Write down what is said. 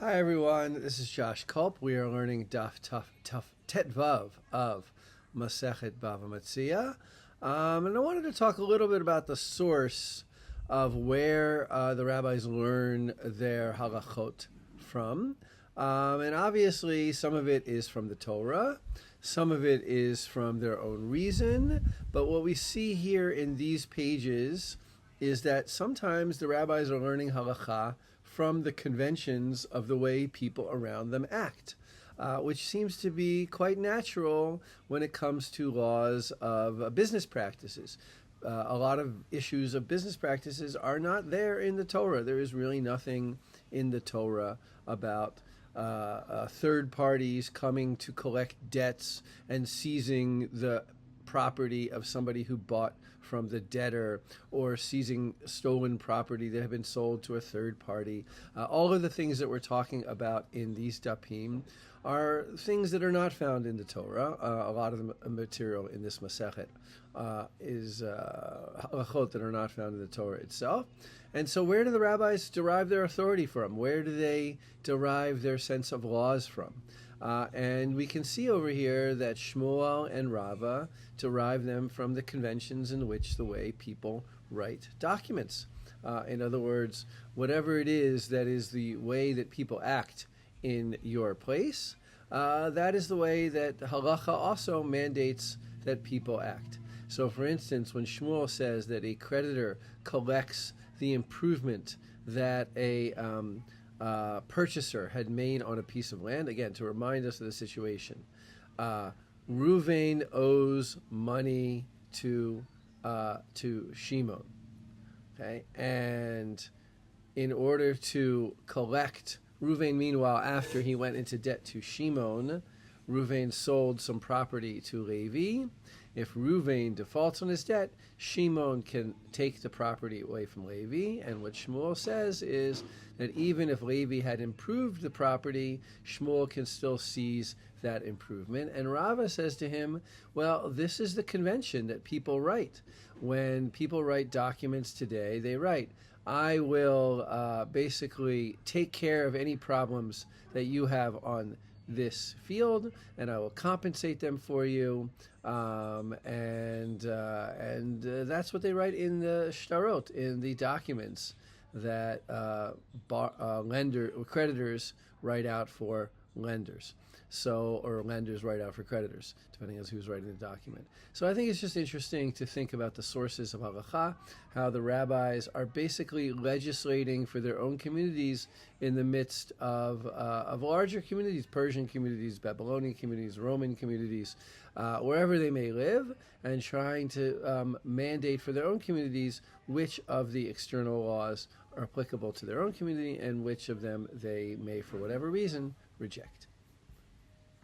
Hi everyone, this is Josh Kulp. We are learning Daf Tet Vav of Masechet Bava Metzia. And I wanted to talk a little bit about the source of where the rabbis learn their halachot from. And obviously some of it is from the Torah, some of it is from their own reason, but what we see here in these pages is that sometimes the rabbis are learning halacha from the conventions of the way people around them act, which seems to be quite natural when it comes to laws of business practices. A lot of issues of business practices are not there in the Torah. There is really nothing in the Torah about third parties coming to collect debts and seizing the property of somebody who bought from the debtor, or seizing stolen property that had been sold to a third party. All of the things that we're talking about in these dapim are things that are not found in the Torah. A lot of the material in this Masechet is halachot that are not found in the Torah itself. And so where do the rabbis derive their authority from? Where do they derive their sense of laws from? And we can see over here that Shmuel and Rava derive them from the conventions in which the way people write documents. In other words, whatever it is that is the way that people act in your place, that is the way that halacha also mandates that people act. So for instance, when Shmuel says that a creditor collects the improvement that a purchaser had made on a piece of land, again, to remind us of the situation, Ruvain owes money to Shimon, okay, and in order to collect, Ruvain, meanwhile, after he went into debt to Shimon, Ruvain sold some property to Levi. If Ruvain defaults on his debt, Shimon can take the property away from Levi. And what Shmuel says is that even if Levi had improved the property, Shmuel can still seize that improvement. And Rava says to him, well, this is the convention that people write. When people write documents today, they write, I will basically take care of any problems that you have on this field, and I will compensate them for you, and that's what they write in the shtarot, in the documents that creditors write out for lenders. So, or lenders write out for creditors, depending on who's writing the document. So I think it's just interesting to think about the sources of halacha, how the rabbis are basically legislating for their own communities in the midst of larger communities, Persian communities, Babylonian communities, Roman communities, wherever they may live, and trying to mandate for their own communities which of the external laws are applicable to their own community and which of them they may, for whatever reason, reject.